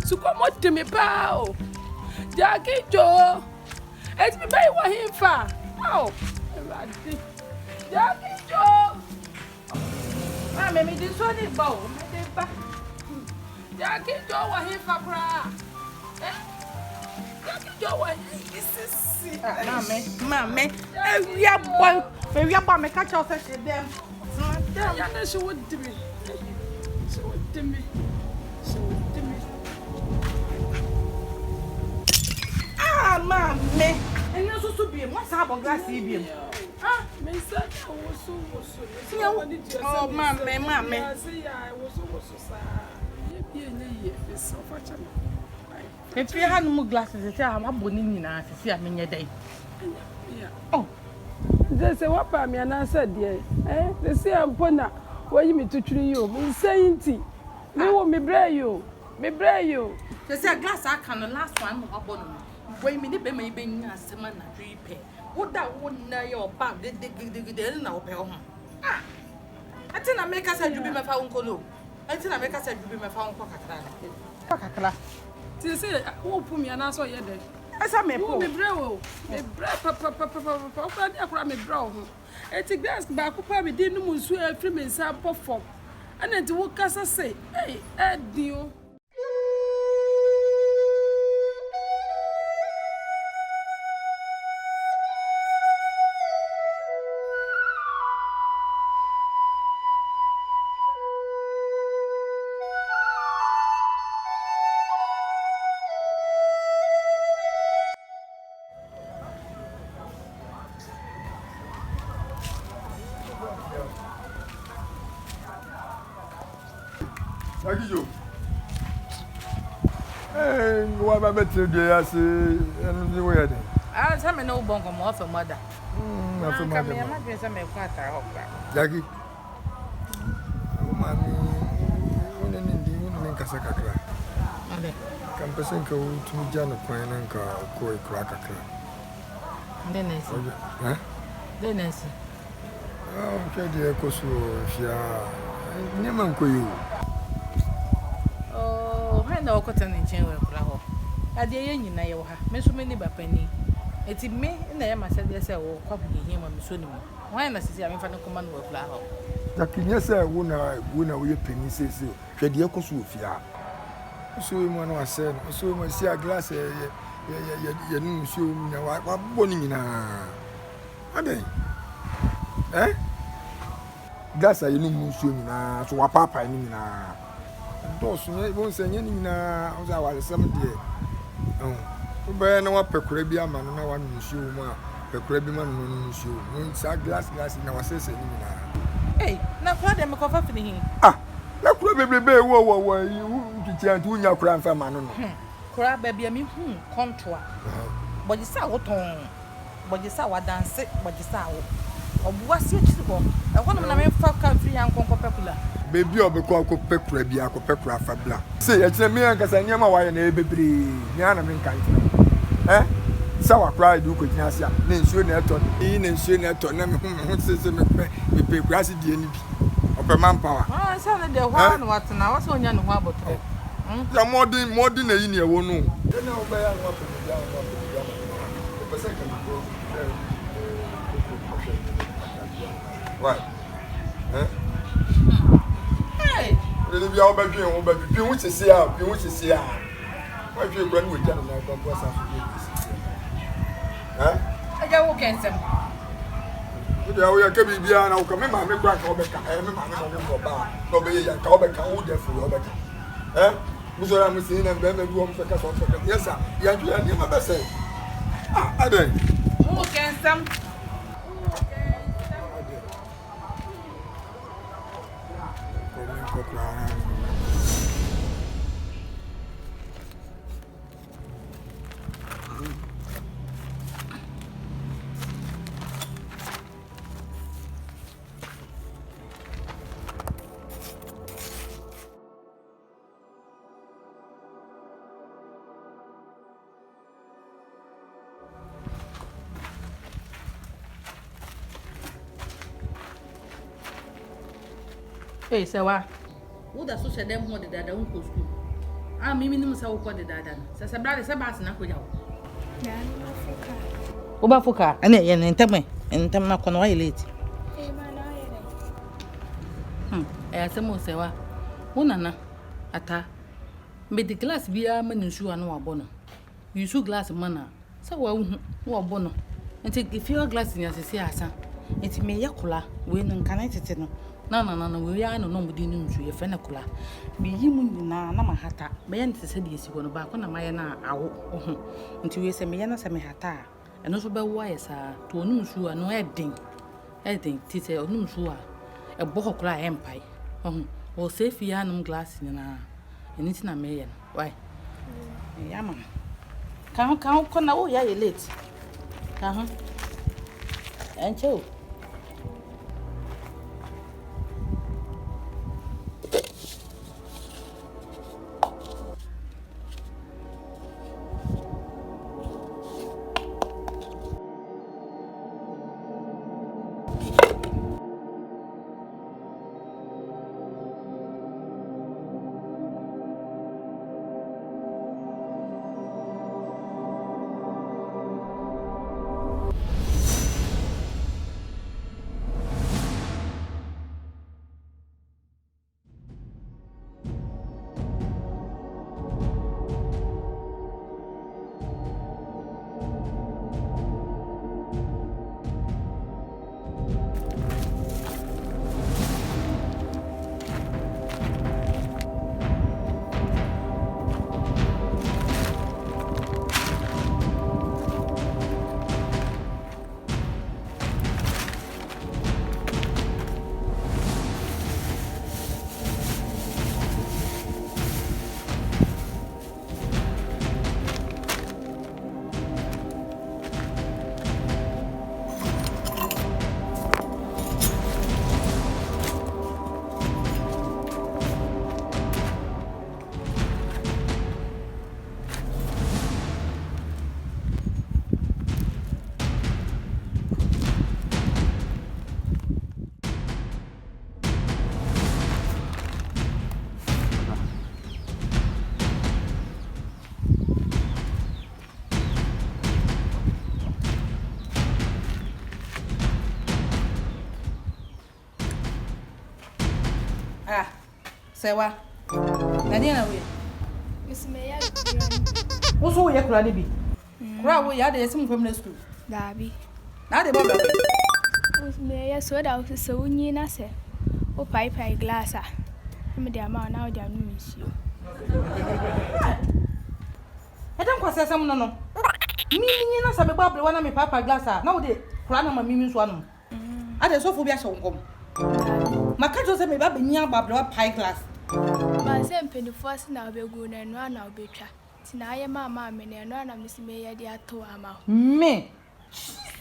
Sukomo to me pao. Jackie Joe. It's me by what him fa. Oh. Jackie Joe. Mamma me this one is bow. Jackie Joe what him fa cry. Jackie Joe what this is Mamma. We are boy. We are me catch off them. Yeah, she would do me. She would do me. She would do me. Ah, Mamma. And you also be what's up on glass EBM? Ah, my son was so. Oh, Mamma. I say I was so sad. You're so fortunate. If you had no glasses, I'm a bonnie now to see a minute day. Oh. They say what by me and I said yes. They say I'm pona where you me to treat you. Me saying tea. Me want me bray you. Me bray you. They say a glass I can the last one more bonum. Wait me the baby being a seman a repair. What that wouldn't know your back, they now pay home. Ah, I think I make us a you be my phone colo. I think I make us a you be my phone cockatana. They say, who put me and I saw you there. As I may pull me bro, me papa, me bro. It's a glass back up, we didn't move so a free sample form. And then to walk as I say, hey, dear. Akijo. What about better day? I say, and you were there. I tell me no bongo more for mother. Not for mother. I'm not going to make quite a hope. Jackie. Mammy, one in Casacra. Campesing go to Jana Quine and Koi Cracker. Then I see. Oh, okay, dear Cosu, Yaman. Oh, I know cotton in chain with flower. At the end, you know, Miss Many Bapenny. It's me and the Emma said, yes, I will copy him and Miss Unimo. Why not see I'm from the command with flower? Jackie, yes, I wouldn't we penny says you. Shadia Cosufia. So, one was said, so much see a glass, you didn't show me what bonning in a. Eh? That's a you know, so what papa in a. Those won't say anything now. I was some day. Oh, but no Pecrebia man, no one shoe, Pecrebi man, no shoe. It's a glass in our session. Hey, now for them, cover for him. Ah, that probably be where you can't do your crime for man. Crab baby, I mean, contour. But you saw what on, but you saw what dance, but you saw. What's it to go? I want to make for country and conquer popular. Baby, I'll be called Pecrebia, Pecra Fabla. Say, it's a mere because I never why an baby, Yana mean kind. Eh? So I cried, you could answer. Then soon I thought, in soon I thought, never says me pay grassy DNP of a manpower. I said the one what and I was on your wobble. You're more than a year, won't know. You know, by the second. Right. Hey, really be all back here, but you want to see how you want to see how. Why do you run with John and I got what's up? I got what can some. We are coming here now. Come in, my back over. I am my bar. Nobody can come back out there for your back. Eh? Mr. I'm seeing and then do on for the yes, sir. You are doing my best. Ah, I don't. Who can some? Hey, so what? Who does social them more than their own school? Ah, mimi nim say wo ko de dada no. Say brother say bass na ko ja wo. Na Africa. Wo ba fuka. Ene ye ntem na kono wa late. Ma na ye. Asemo say wa. Wo nana ata. Me the glass bia ma nsu anu abo no. Yusu glass mana. Say wa hu wo abo no. Enti if your glass in asese asa. Enti me yakula we no nkan tete no. Na we ya no no mudi nsu ye fe na kula. Me yi mu nyina na mahata. Me ye ntese de esi ko no ba ko na maye na awo. Enti we se me ye na se me hata. Eno so be wo ayesa to onu nsu anu edin. Edin tete onu nsu a ebo kokula empai. O safe ya num glass ni na. Eni ti na me ye no. Why? Ya mama. Kan ko na wo ya ye late. Kan Encho. Sewa. Nani na we? Miss Meya. Wo so ye kura de bi. Kura wo ya de yesim family school. Dabi. Na de baba. Miss Meya so da wo so nyi na se. O pai glass a. Me de ama na o de anu misio. Edan kwase sam no no. Mimi nyi na se me bable wana me papa glass a. Na wo de kura na ma mimi so anu. Ade so fo bi a hye wonkom. Maka jo se me baba nyi abable wa pai glass. Ma se mpendifo ase na obegu na enu na obetwa. Ti na aye mama me na enu na Miss Meya de ato ama. Me. Jesus.